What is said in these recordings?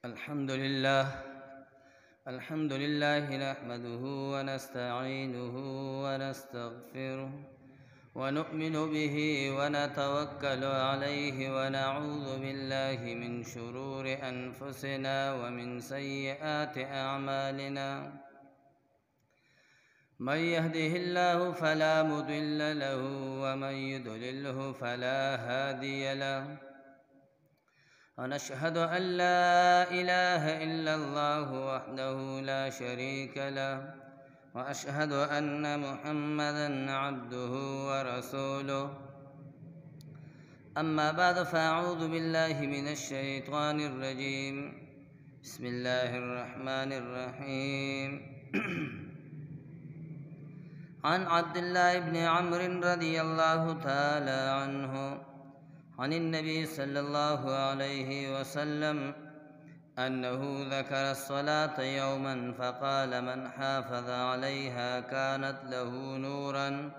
الحمد لله نحمده ونستعينه ونستغفره ونؤمن به ونتوكل عليه ونعوذ بالله من شرور أنفسنا ومن سيئات أعمالنا. من يهده الله فلا مضل له ومن يضلله فلا هادي له. ونشهد أن لا إله إلا الله وحده لا شريك له، وأشهد أن محمدًا عبده ورسوله. أما بعد فأعوذ بالله من الشيطان الرجيم. بسم الله الرحمن الرحيم. عن عبد الله بن عمرو رضي الله تعالى عنه عن النبي صلى الله عليه وسلم أنه ذكر الصلاة يوما فقال: من حافظ عليها كانت له نورا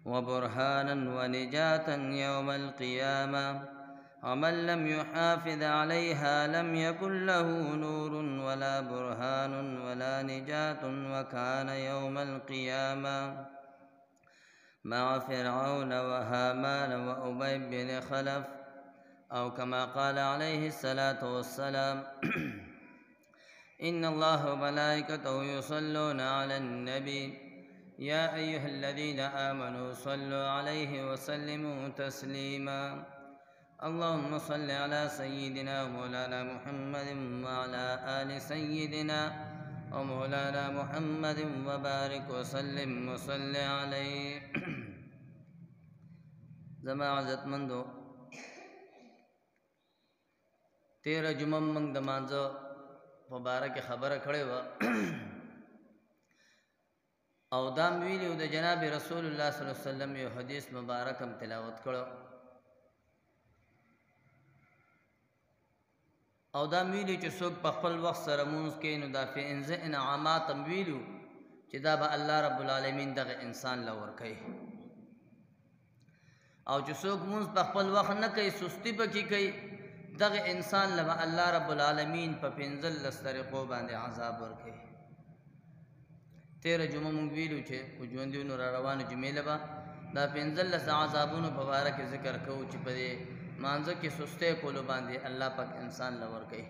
وبرهانا ونجاة يوم القيامة، ومن لم يحافظ عليها لم يكن له نور ولا برهان ولا نجاة، وكان يوم القيامة مع فرعون وهامان وأبي بن خلف، أو كما قال عليه الصلاة والسلام. إن الله وملائكته يصلون على النبي يا أيها الذين آمنوا صلوا عليه وسلموا تسليما. اللهم صل على سيدنا ومولانا محمد وعلى آل سيدنا ومولانا محمد وبارك وسلم وصل عليه. زما عزت مندو 13 جمعه موږ د مانځه په باره کې خبره کړې وه او دا م ویلي د جناب رسول الله صلی الله علیه وسلم یو حدیث مبارک هم تلاوت کړو او دا م ویلي چې څوک په خپل وخت سره مونځ کوي نو دا پنځه انعامات هم ویلو چې دا به الله رب العالمین دغه انسان له ورکوي، او چې څوک مونځ په خپل وخت نه کوي، سستی پکې کوي، دغه انسان له الله رب العالمین په 15 طریقو باندې عذاب ورکوي. 13 جمعه مونږ ویلو چې په ژوندیو را روانو جمعې له به دا 15 عذابونو په باره کې ذکر کوو چې په دې مانځه کې سستی کولو باندې الله پاک انسان له ورکوي.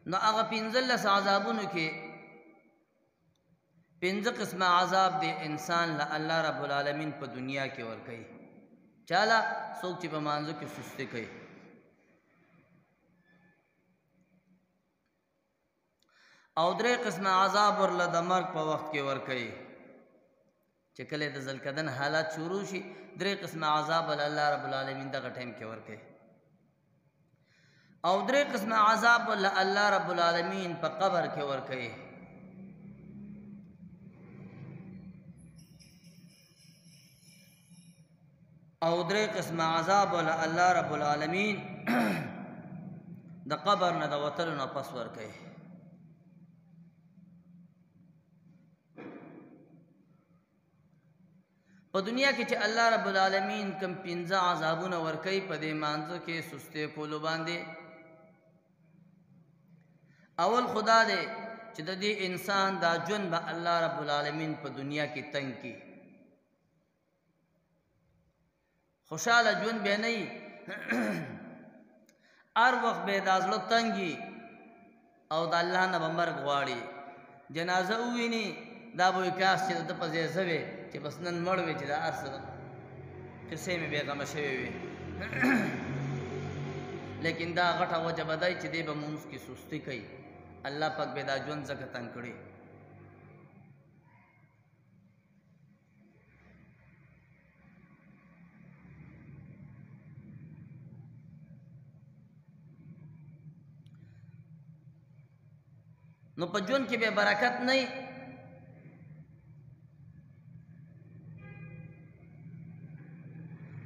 نو هغه 15 عذابونو کې 15 قسمه عذاب دی انسان له الله رب العالمین په دنیا کې ورکوي. چاله څوک چې په مانځه کې سستی کوي، او 3 قسمه عذاب ورله د مرګ په وخت کې ورکوي چې کله د ذلکدن حالات شروع شي 3 قسمه عذاب الله رب العالمین دغه ټیم کې ورکوي، او 3 قسمه عذاب الله رب العالمین په قبر کې ورکوي، او 3 قسمه عذاب الله رب العالمین د قبر نه د وتلو نه پس ورکوي. په دنیا کې چې الله رب العالمین کوم 15 عذابونه ورکوي په دې مانځه کې سستی کولو باندې، اول خدا دې چې د دې انسان دا ژوند به الله رب العالمین په دنیا کې تنګ کړي، خوشحاله ژوند به نه وي، هر وخت به دا زړه تنګي او د الله نه به مرګ غواړي. جنازه وویني دا به وایي کاش چې د په ځای زه وې چې بس نن مړ وې چې دا هر څه قصې مې بېغمه شوې وې. لیکن دا غټه وجه به دی چې دی به مونځ کې سستي کوي، الله پاک به دا ژوند ځکه تنګ کړي. نو په ژوند کې به برکت نه وي،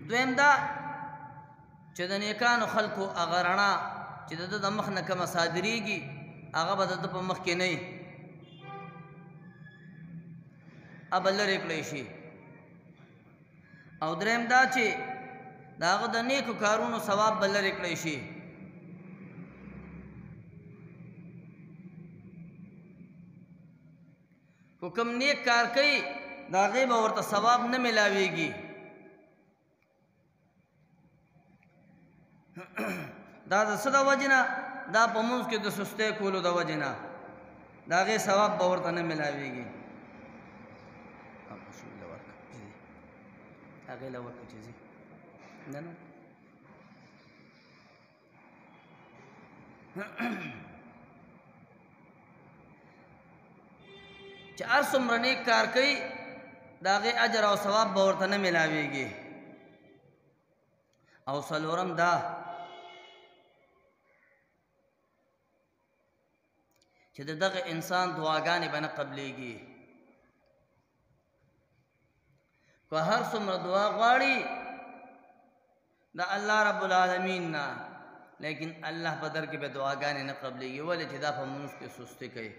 دویم دا چې د نیکانو خلکو هغه رڼا چې د مخ نه کومه صادریږي هغه به د په مخ کې نه وي، اب لرې کړی شي. او دریم دا چې د هغه د نیکو کارونو ثواب به لرې کړی شي. خو کوم نیک کار کوي د هغې به ورته ثواب نه میلاویږي. دا د څه د وجې نه؟ دا په مونځ کې د سستۍ کولو د وجې نه د هغې ثواب به ورته نه میلاویږي. هغې له ورکړه چې ځي نه نه چې هر څومره نیک کار کوي د هغې اجر او ثواب به ورته نه میلاویږي. او څلورم دا چې د دغه انسان دعاګانې به نه قبلیږي. که هر څومره دعا غواړي د الله رب العالمین نه، لیکن الله په در کې به دعاګانې نه قبلیږي. ولې چې دا په مونځ کې سستي کوي.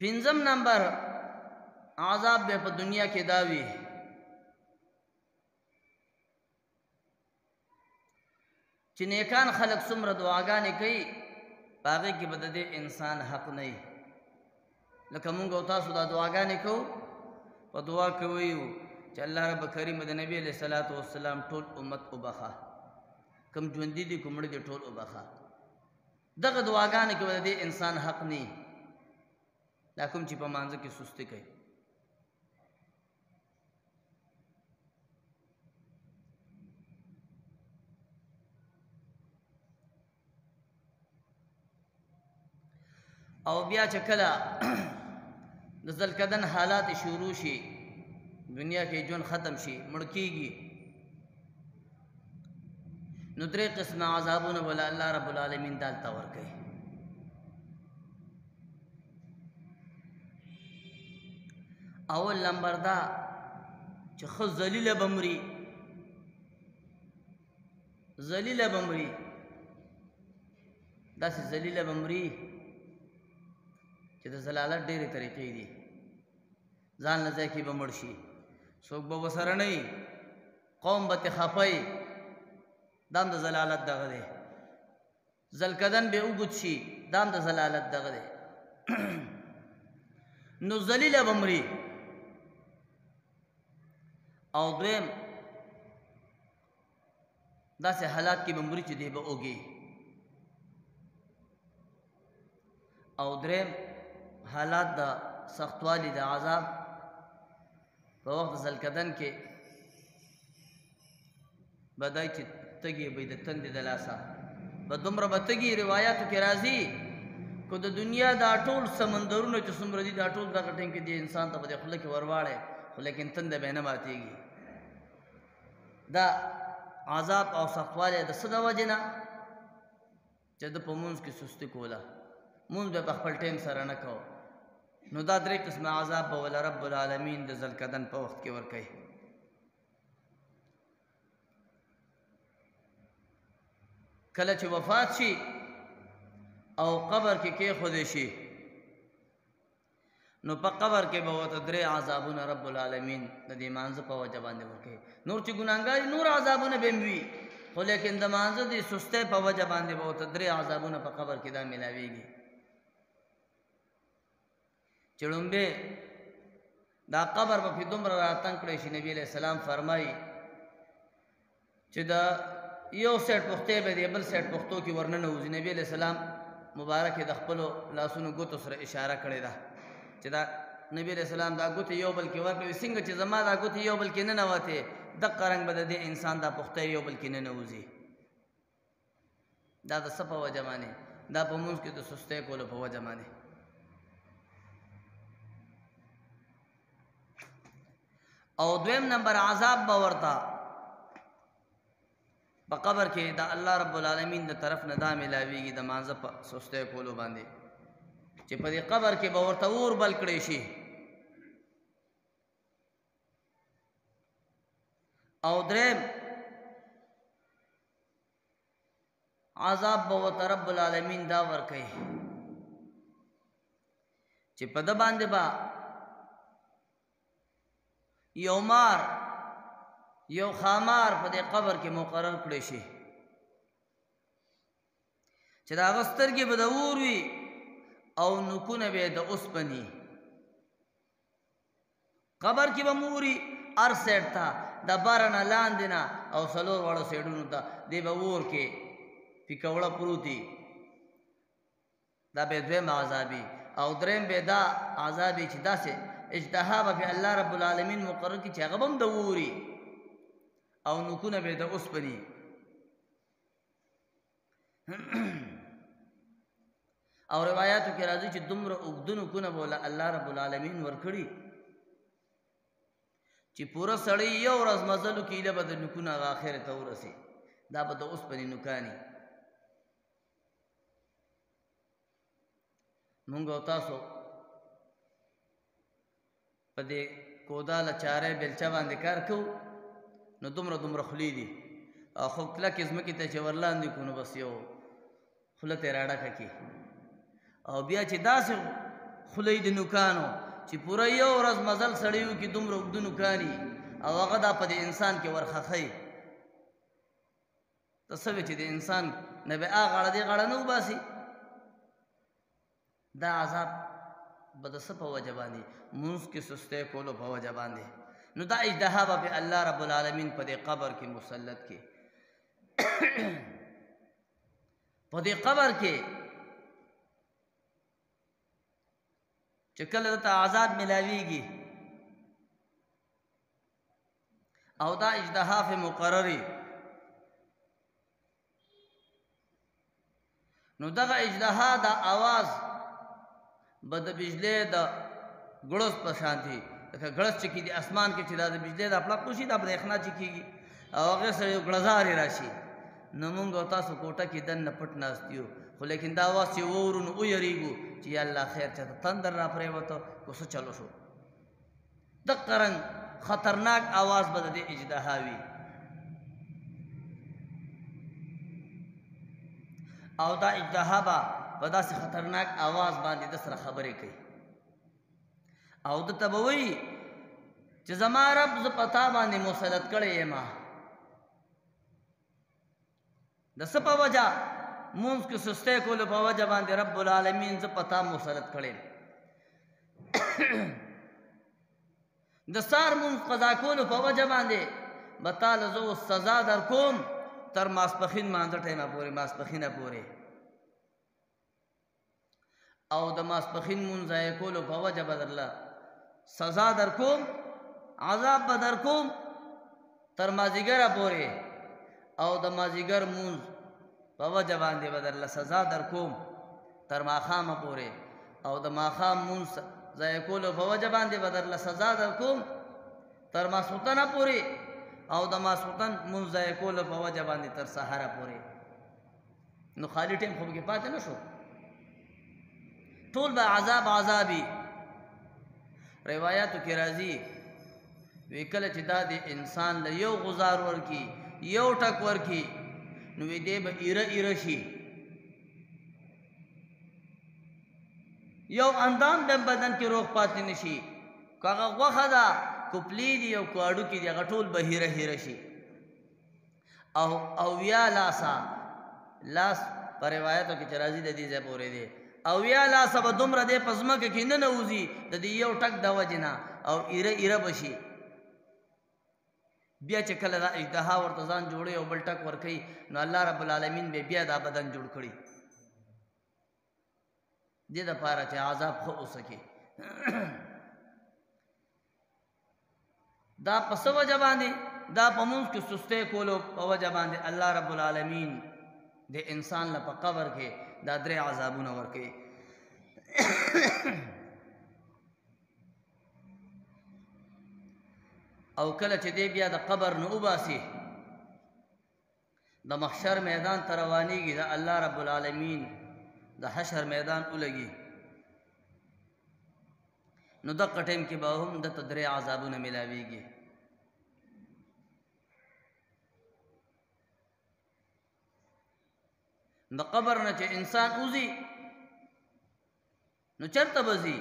پنځم نمبر عذاب به په دنیا کې دا وي چې نیکان خلق څومره دعاګانې کوي په هغې کې به د دې انسان حق نه وي. لکه مونږ او تاسو دا دعاګانې کوو، په دعا کې وایو چې الله رب کریم د نبی علیه الصلاۃ والسلام ټول امت وبخه، کوم ژوندي دي کوم مړه دي ټول وبخه. دغه دعاګانې کې به د دې انسان حق نه وي. دا کوم چې په مانځه کې سستي کوي. او بیا چې کله د ذلکدن حالات شروع شي، دنیا کې ژوند ختم شي، مړ کېږي، نو درې قسمه عذابونه به الله رب العالمین دالته ورکوي. اول نمبر دا چې ښه ذلیله به مري، ذلیله به مري، داسې ذلیله به مري چې د ضلالت ډېرې طریقې دي. ځان له ځای کې به مړ شي، څوک به ورسره نه وي، قوم به ترې خفه وي، دا هم د ضلالت دغه دی. ذلکدن به اوږد شي، دا هم د ضلالت دغه دی. نو ذلیله به مري. او دویم داسې حالات کې به مري چې دی به اوږي. او دریم حالات د سختوالي د عذاب په وخت ذلکدن کې به دی چې تږي به د تندې د لاسه به دومره به تږي. روایاتو کې راځي که د دنیا دا ټول سمندرونه چې څومره دي دا ټول دغه ټیم کې دی انسان ته به د خوله کې ورواړی، خو لیکن تنده به یې نه ماتېږي. دا عذاب او سختوالی د څه د وجې نه؟ چې ده په مونځ کې سستي کوله، مونځ به په خپل ټیم سره نه کوه. نو دا درې قسمه عذاب به وله رب العالمین د ذلکدن په وخت کې ورکوي. کله چې وفات شي او قبر کې کېښودی شي، نو په قبر کې به ورته درې عذابونه رب العالمین د دې مانځه په وجه باندې ورکوي. نور چې ګناهګار نور عذابونه به هم وي، خو لیکن د مانځه د سستۍ په وجه باندې به ورته درې عذابونه په قبر کې دا میلاویږي. چې لومبې دا قبر به پې دومره راتنګ کړی شي، نبي علیه السلام فرمایي چې د یو سیټ پختې به د بل سیټ پختو کې ورننوځي. نبي علیه السلام مبارک د خپلو لاسونو ګوتو سره اشاره کړې ده چې دا نبی علیہ السلام دا ګوتې یو بل کې ورکړې، څنګه چې زما دا ګوتې یو بل کې نه ننوتې، دقه رنګ به د دې انسان دا پختې یو بل کې نه ننوځي. دا د څه په وجه باندې؟ دا په مونځ کې د سستۍ کولو په وجه باندې. او دویم نمبر عذاب به ورته په قبر کې د الله رب العالمین د طرف نه دا میلاویږي د مانځه په سستۍ کولو باندې، چې په دې قبر کې به ورته اور بل کړی شي. او دریم عذاب به ورته رب العالمین دا ورکوي چې په د باندې با یو مار یو خامار په دې قبر کې مقرر کړی شي چې د هغه سترګې به د اور وي او نوکونه به د اوسپنې قبر کې به موري هر سیډ ته د باره نه لاندې نه او څلور واړو سیډونو ته دی به اور کې پیکوړه پروت دي دا به دویم عذابي او دریم به دا عذابي چې داسې اجتهاد به الله رب العالمین مقرر کړي چې هغه به هم د اوري او نوکونه به د اوسپنې او روایاتو کې راځي چې دومره اوږده نوکونه به الله رب العالمین ورکړي چې پوره سړی یو ورځ مزلو کې ایله به د نوکونه هغه آخرې ته ورسي دا به د اوسپنې نوکاني مونږ او تاسو په دې کوداله چارې بیلچه باندې کار کوو نو دومره دومره خولې دي او خو کلکې ځمکې ته چې ورلاندې کړو نو بس یو خوله ترې راډکه کړي او بیا چې داسې خولې د نوکانو چې پوره یو ورځ مزل سړی وکړي دومره اوږده نوکاني او هغه دا په دې انسان کې ورخښئ ته څه وې چې د انسان نه به هغه غاړه دې غاړه نه وباسي دا عذاب به د څه په وجه باندې مونځ کې سستۍ کولو په وجه باندې نو دا اجتهاد به الله رب العالمین په دې قبر کې مسلط کې په دې قبر کې چې کله ته عذاب ملاویږي او دا اجتهاد مقرري نو دغه اجتهاد आवाज به د بجلی د ګړز په شانتي لکه ګړز چې کېږي اسمان کې چې دا د بجلی د پړق وشي دا برېښنا چې کېږي او هغې سره یو ګړزارې راشي نو مونږ او تاسو کوټه کې دننه پټ ناست یو خو لیکن دا اواز چې واورو نو ویریږو چې یا الله خیر چاته تندر را پرېوته کو څه چلو شو دقه رنګ خطرناک आवाज به د دې اجدها وي او دا اجدها به په داسې خطرناک आवाज باندې د سره خبرې کوي او دته به وایي چې زما رب زه په تا باندې مسلط کړی یم د څه په وجه مونځ کې سستۍ کولو په وجه باندې رب العالمین زه په تا مسلط کړی د سار مونځ قضا کولو په وجه باندې به تاله زه اوس سزا در کوم تر ماسپښین مانځه ټیمه پورې ماسپښینه پورې او د ماسپښین مونځ ضایع کولو په وجه به درله سزا در کوم عذاب به در کوم تر مازدیګره پورې او د مازدیګر مونځ په وجه باندې به درله سزا در کوم تر ماښامه پورې او د ماښام مونځ ضایع کولو په وجه باندې به درله سزا در کوم تر ماسخوتنه پورې او د ماسخوتن مونځ ضایع کولو په وجه باندې تر سهاره پورې نو خالی ټیم خو پکې پاتې نه شو ټول به عذاب عذابي روایاتو کې راځي وی کله چې دا د انسان له یو غزار ورکي یو ټک ورکي نو وی دی به ایره ایره شي یو اندام به بدن کې روغ پاتې نشي که هغه غوښه ده که پلي دي او که هډوکي دي هغه ټول به هیره هیره شي او یا لاسه لاس په روایاتو کې چې راځي د دې ځای پورې دی او یا لاسه به دومره دی په ځمکه کې نه نوځي د دې یو ټک د وجې نه او ایره ایره به شي بیا چې کله دا اجتها ورته ځان جوړوي او بل ټک ورکوي نو الله رب العالمین به بیا دا بدن جوړ کړي دې دپاره چې عذاب ښه وسکي دا په څه وجه باندې دا په مونځ کې سستۍ کولو په وجه باندې الله رب العالمین د انسان له په قبر کې دا درې عذابونه ورکوي او کله چې دی بیا د قبر نه وباسي د محشر میدان ته روانېږي د الله رب العالمین د حشر میدان ولګي نو دغه ټیم کې به هم دته درې عذابونه میلاویږي د قبر نه چې انسان وځي نو چېرته به ځي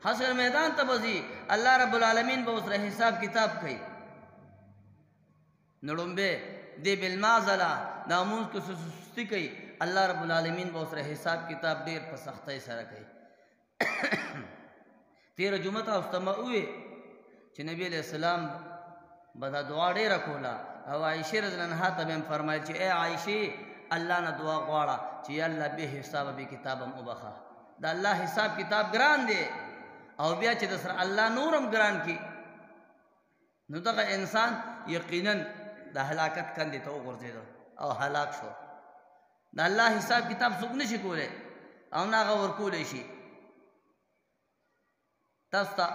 حشر میدان ته بځي الله رب العالمین به سره حساب کتاب کوي. نړومبه دی بالمازله ناموس کو سستی کوي الله رب العالمین به سره حساب کتاب ډیر په سختۍ سره کوي. تیر جمعه ته استما وې چې نبی علیہ السلام بدا دعا ډیره کوله او عائشه رضی الله عنها ته هم فرمایي چې اے عائشه الله نه دعا غواړه چې الله به حساب به کتابم وبخا. دا الله حساب کتاب ګران دی او بیا چې د سره الله نورم ګران کی نو دغه انسان یقینا د هلاکت کندې ته وغورځېد او هلاک شو. د الله حساب کتاب څوک نشي کولی او نه هغه ورکولی شي. تاسو ته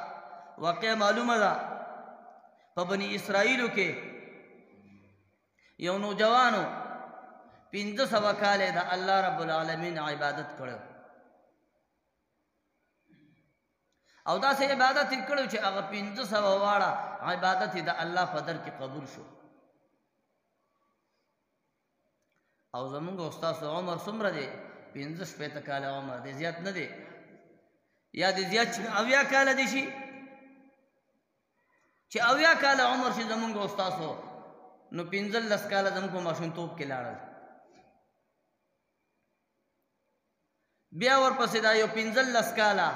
واقع معلومه ده په بني اسرائیلو کې یو نوجوانو 500 کاله د الله رب العالمین عبادت کړو او دا سه عبادت کړو چې هغه 500 واړه عبادت د الله په در کې قبول شو. او زمونږ استاد عمر څومره دی 15 کاله عمر دی زیات نه دی یا دی زیات 80 کاله دی شي چې 80 کاله عمر شي زمونږ استاد نو 15 کاله زموږ ماشومتوب کې لاړل. بیا ورپسې دا یو 15 کاله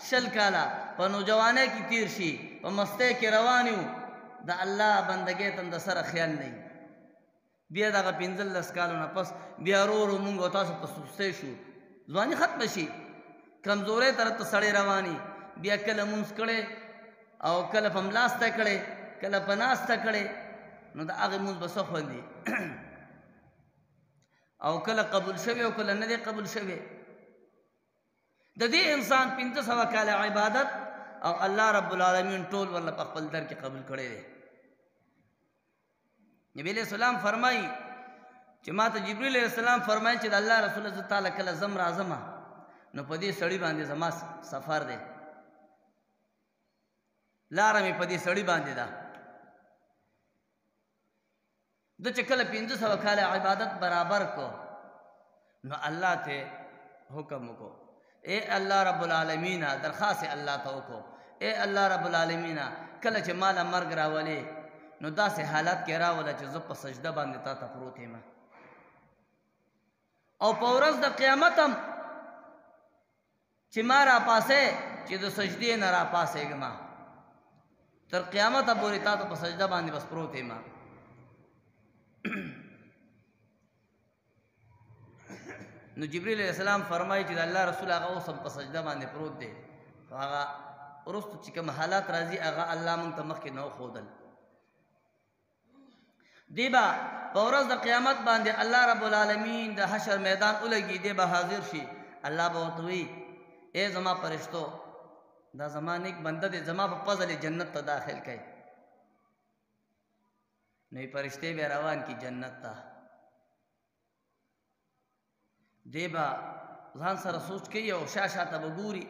20 کاله په نوجوانۍ کې تیر شي په مستی کې روان یو د الله بندګۍ ته د سره خیال نه وي. بیا دغه 15 کالو نه پس بیا ورو ورو مونږ تاسو په سستی شو ځواني ختم شي کمزورۍ طرف ته سړی رواني بیا کله مونځ کړی او کله په ملاسته کړی کله په ناسته کړی نو د هغې مونځ به څه خوند دي او کله قبول شوی او کله نه دی قبول شوی. د دې انسان 500 کاله عبادت او الله رب العالمین ټول ورله په خپل در کې قبول کړی دی. نبی علیہ السلام فرمایي چې ما ته جبرئیل علیہ السلام فرمایي چې د الله رسول الله تعالی کله زم راځم نو په دې سړی باندې زما سفر دی لاره مې په دې سړی باندې ده. د چې کله 500 کاله عبادت برابر کو نو الله ته حکم وکړو اے الله رب العالمین درخواست الله ته وکړو اے الله رب العالمین کله چې مال مرګ راولې نو داسې حالت کې راوله چې زه په سجده باندې تا ته پروت یم او په ورځ د قیامت هم چې ما راپاسې چې د سجدې نه راپاسېږم تر قیامته پورې تا ته په سجده باندې بس پروت یم. نو جبرئیل علیہ السلام فرمایي چې د الله رسول هغه اوس هم په سجده باندې پروت دی هغه وروسته چې کوم حالات راځي هغه الله موږ ته مخکې نه وښودل. دی به په ورځ د قیامت باندې الله رب العالمین د حشر میدان ولګي دی به حاضر شي الله به ورته وایي اے زما فرشتو دا زما نیک بنده دی زما په فضل جنت ته داخل کړئ. نو فرشتې به روان کی جنت ته. دی به ځان سره سوچ کوي او شاته به ګوري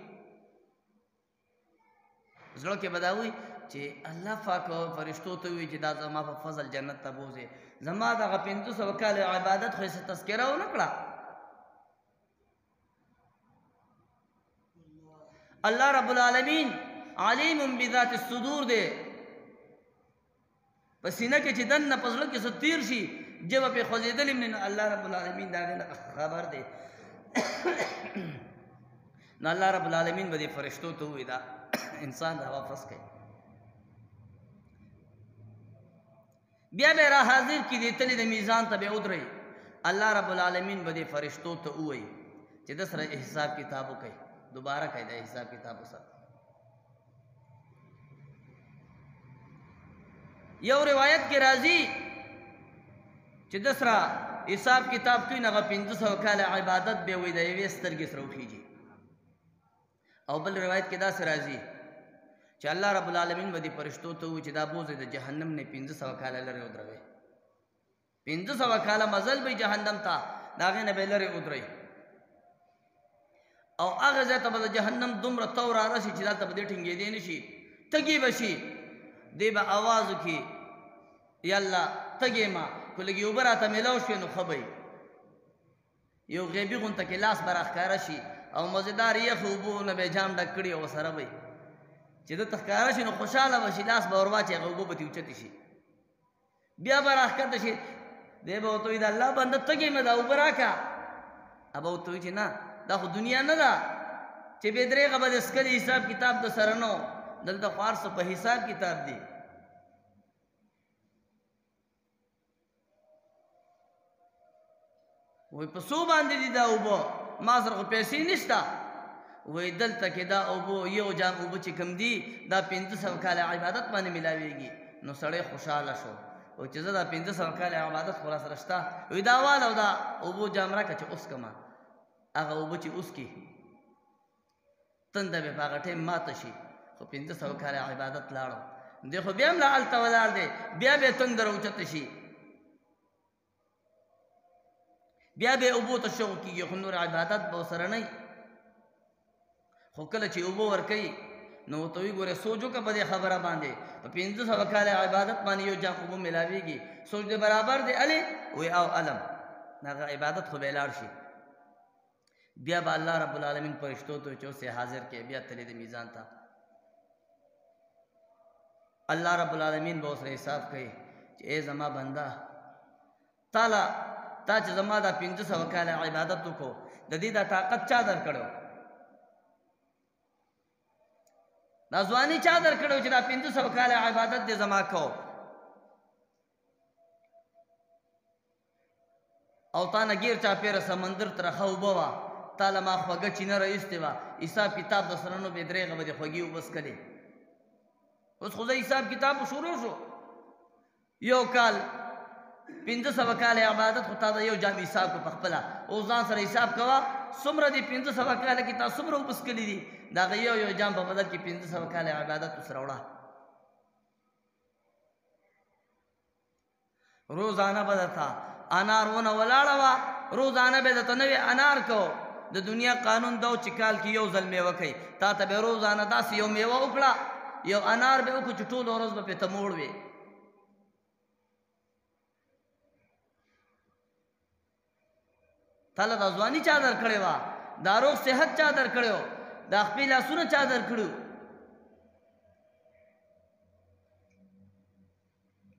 زړه کې به دا وایي چې الله پاک فرشتو ته وایي چې دا زما په فضل جنت ته بوځي زما دغه 500 کاله عبادت خو یې تذکره ونه کړه. الله رب العالمین علیم بذات الصدور دی په سینه کې چې دننه په زړه کې څه تیر شي جبه پې خوځېدلې نه الله رب العالمین د هغې نه خبر دی. نو الله رب العالمین به دې فرشتو ته ووایي دا انسان را واپس کوي. بیا به را حاضر کړي دې تلې د میزان ته به ودرئ الله رب العالمین به دې فرشتو ته ووایي چې د سره حساب کتاب وکړئ دوباره کوي د حساب کتاب سره. یو روایت کې راځي چې د سره حساب کتاب کوي نو 500 کاله عبادت به وي د یوې سترګې سره وخیږي. او بل روایت کې داسې راځي چې الله رب العالمین به دې فرشتو ته ووایي چې دا بوځئ د جهنم نه 500 کاله لرې ودروئ 500 کاله مزل به جهنم ته د هغې نه به لرې ودروئ او هغه ځای ته به د جهنم دومره تو رارسي چې دلته به دې ټینګېدی نه شي تږي به شي. دی به آواز وکړي یا الله تږې ما خو لږ اوبه راته میلاو شوې نو ښه به یو غیبي غونته کې لاس به راښکاره شي او مزېدار یخ اوبو نه به یې جام ډک کړي او ورسره به چې د تخکاره شي نو خوشاله بشي، لاس به ور واچي، هغه اوبه به ترې اوچتې شي، بیا به راښکته شي، دی به ورته وایي د الله بنده تږې مې دا اوبه راکړه، هغه به ورته وایي چې نه دا خو دنیا نه ده چې بې درېغه به د څکلي حساب کتاب د سره نه و، دلته خو هر څه په حساب کتاب دی. وایي په څو باندې دي دا اوبه؟ ما سره خو پیسې نشته. وایي دلته کې دا اوبه یو جام اوبه چې کوم دي دا 500 کاله عبادت باندې ملاویږي. نو سړی خوشحاله شو، وایي چې زه دا 500 کاله عبادت خو را سره شته. وایي دا واله دا اوبو جام راکړه چې اوس کما، هغه اوبه چې اوس کې تنده به په هغه ټایم ماته شي، خو 500 کاله عبادت لاړو دی، خو بیا هم لا هلته ولاړ دی، بیا به تنده راوچته شي، بیا به اوبو ته شوق کېږي، خو نور عبادت به ورسره نه وي. خو کله چې اوبه ورکوي نو ورته وایي ګورې سوچ وکړه په دې خبره باندې، په 500 کاله عبادت باندې یو جام اوبه ملاویږي، سوچ دې برابر دی الې؟ وایي او علم، هغه عبادت خو به یې لاړ شي. بیا به الله رب العالمین فرشتو ته چې اوس یې حاضر کې بیا تلې د میزان ته، الله رب العالمین به اوسره حساب کوي چې ای زما بنده تا چې زما دا 500 کاله عبادت وکړو د دې دا طاقت چا درکړو؟ دا ځواني چا درکړو چې دا 500 کاله عبادت دې زما کو؟ او تا نه ګیر چاپېره سمندر ترخه اوبه وه، تا له ما خوږه چینه راایستې وه، حساب کتاب د سره نو بې درېغه به دې خوږې اوبه څکلې. اوس خو زه حساب کتاب شروع شو، یو کال 500 کاله عبادت خو تا د یو جام حساب کو پخپله، اوس ځان سره حساب کوه څومره دي 500 کاله کې تا څومره اوبه څکلي دي، د هغه یو جام په بدل کې 500 کاله عبادت ورسره وړه. روزانه به درته انار ونه ولاړه وه، روزانه به درته نوی انار کو. د دنیا قانون دا چې کال کې یو ځل میوه کوي، تا ته به روزانه داسې یو میوه وکړه، یو انار به وکړو چې ټوله ورځ به پرې ته موړ وې. تاله دا ځواني چا درکړې وه؟ دا روغ صحت چا درکړی و؟ دا خپې لاسونه چا درکړي؟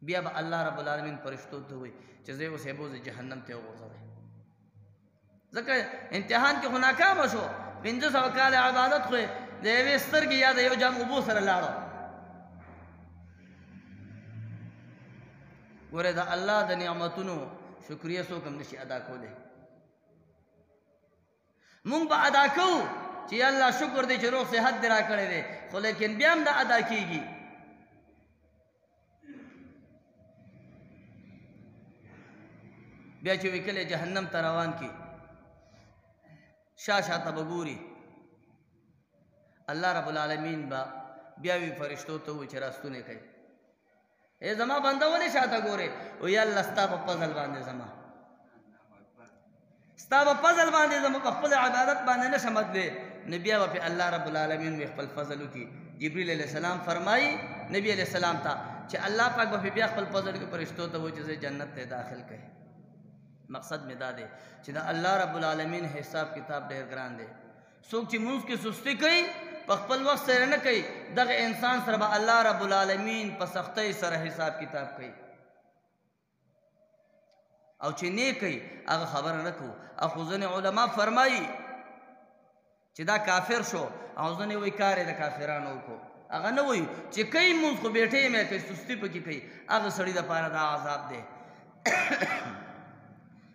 بیا به الله رب العالمین فرشتو ته وایي چې زه یې اوس یې بوځئ جهنم ته یې وغورځوئ. ځکه امتحان کې خو ناکامه شو، 500 کاله عبادت خو یې د یوې سترګې یا د یو جام اوبو سره لاړو. ګورې د الله د نعمتونو شکریه څوک هم نشي ادا کولی. مونږ به ادا کوو چې یا الله شکر دی چې روغ صحت دې را کړی دی، خو لیکن بیا هم دا ادا کېږي. بیا چې وی کله جهنم ته روان کی، شا شاته به ګوري، الله رب العالمین به بیا وی فرشتو ته وایي چې راستونې کوي، ای زما بنده ولې شاته ګورې؟ وایي الله ستا په فضل باندې زما ستا په فضل باندې زما په خپل عبادت باندې نشم مدلی. نو بیا به الله رب العالمین وی خپل فضل وکړي. جبریل علیه السلام فرمایي نبی علیه السلام ته چې الله پاک به بیا خپل فضل کې فرشتو ته وایي چې زه جنت ته داخل کړي. مقصد می دا دی چې دا الله رب العالمین حساب کتاب ډېر ګران دی. څوک چې مونږ کې سستی کوي په خپل وخت سره نه کوي، دغه انسان سره به الله رب العالمین په سختۍ سره حساب کتاب کوي. او چې نه کوي هغه خبره نه کوو. خو ځینې علما فرمایي چې دا کافر شو، او ځینې وایي کار یې د کافرانو وکړو. هغه نه وایي چې کوي مونځ خو بېټۍ مې کوي، سستي پکې کوي، هغه سړي دپاره دا عذاب دی.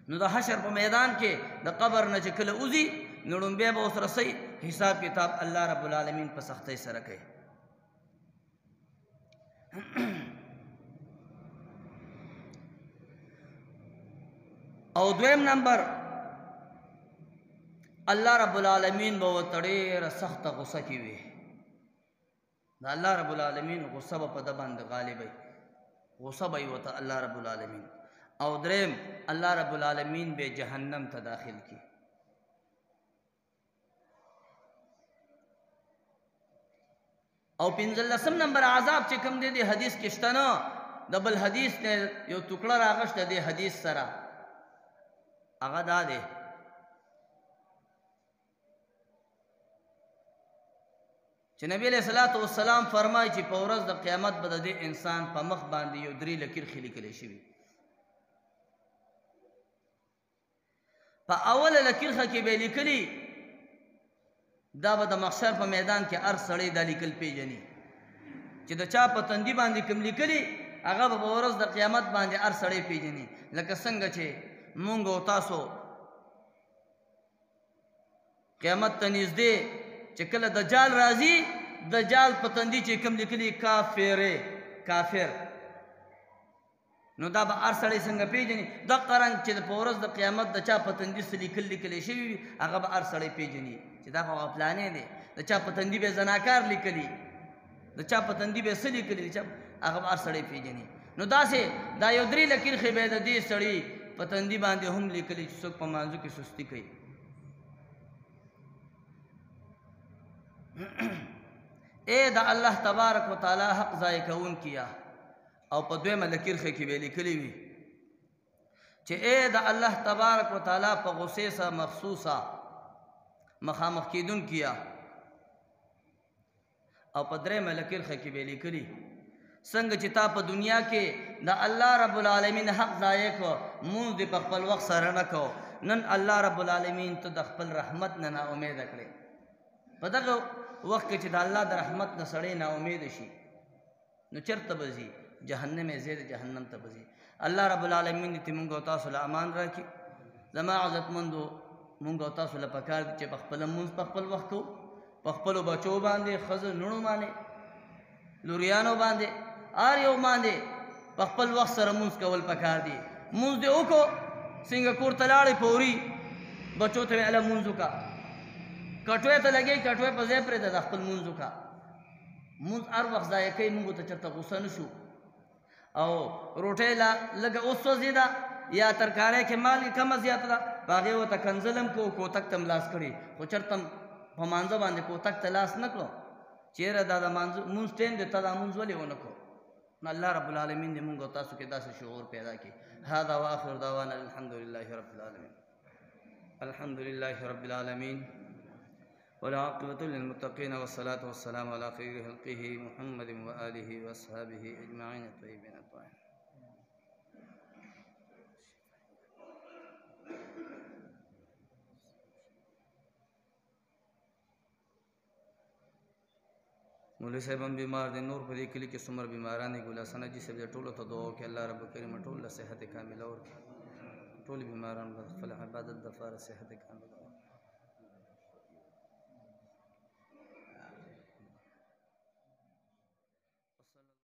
نو د حشر په میدان کې د قبر نه چې کله وځي نو ړومبی به ورسره څه حساب کتاب الله رب العالمین په سختۍ سره کوي. او دویم نمبر الله رب العالمین به ورته ډېره سخته غصه کې وي. د الله رب العالمین غصه به په ده باندې غالب وي، غصه به یې ورته الله رب العالمین. او دریم الله رب العالمین به جهنم ته داخل کی. او 15 نمبر عذاب چې کوم دی د حدیث کې شته نه، د بل حدیث نه یو ټوکړه راغشته د حدیث سره، هغه دا دی چې نبی علیہ الصلوۃ والسلام فرمایي چې په ورځ د قیامت به د دې انسان په مخ باندې یو 3 لکیر لیکل شوي. په اوله لکیرخه کې به لیکلي دا به د محشر په میدان کې هر سړی دا لیکل پیژني چې د چا په تندي باندې کوم لیکلي هغه به په ورځ د قیامت باندې هر سړی پیژني. لکه څنګه چې مونږ او تاسو قیامت ته نږدې چې کله دجال راځي، دجال په تندي چې کوم لیکلي کافر، نو دا به هر سړی څنګه پیژني. دغه رنګ چې په ورځ د قیامت د چا په تندي څه لیکل شوي وي هغه به هر سړی پیژني چې دا خو هغه پلانې دی. د چا په تندي به زناکار لیکلي، د چا په تندي به څه لیکلي، هغه به هر سړی پیژني. نو داسې دا یو 3 لکیرخې به د دې سړي په تندي باندې هم لیکلي چې څوک په مانځو کې سستی کوي. اے د الله تبارک و تعالی حق ضایع کون کیا. او په 2 لکیرخې کې به لیکلي وي چې اے د الله تبارک و تعالی په غصې سره مخصوصه مخامخ کیدون کیا. او په 3 لکیرخې کې به لیکلي څنګه چې تا په دنیا کې د الله رب العالمین حق ضایع کو، مونږ دې په خپل وخت سره نه کو، نن الله رب العالمین ته د خپل رحمت نه نا امید کړې. په دغه وخت کې چې د الله د رحمت نه سړی نا امید شي نو چرته بځي؟ جهنم زید جهنم ته بځي. الله رب العالمین دې مونږ او تاسو له امان راکړي. زما عزتمندو مونږ او تاسو له پکار چې په خپل مونږ په خپل وخت کو، په خپل بچو باندې، خزو نونو باندې، لوریانو باندې، هر یو باندې په خپل وخت سره مونږ کول پکار دي. مونږ دې وکړو څنګه کور ته لاړې پوري بچو ته ویله مونځ وکړه، کټوې ته لګې کټوې په ځای پرېږده، د خپل مونځ وکړه. مونځ هر وخت ضایع کوي، مونږ ته چېرته غوسه نه شو. او روټۍ لږه وسوځېده یا ترکاری کې مالګې کمه زیاته ده په هغې ورته کنځلم کو، کوتک ته لاس کړي، خو چېرته په مانځه باندې کوتک ته لاس نه کړو. چېرې دا د مونځ ټیم دی، ته دا مونځ ولې ونه کړو؟ نو الله رب العالمین دې مونږ او تاسو کې داسې شعور پیدا کړي. هذا واخر دعوانا الحمد لله رب العالمین. الحمد لله رب العالمین والعاقبة للمتقين والصلاة والسلام على خير خلقه محمد وآله وأصحابه أجمعين الطيبين الطاهرين. مولوی صاحب هم بیمار دي، نور په دې کلي کې څومره بیماران دي، ګلاسنه جي صاحب دې ټولو ته دعا وکړي الله رب کریم ټول له صحت کامله ورکړي، ټول بیماران خپل عبادت دپاره صحت کامله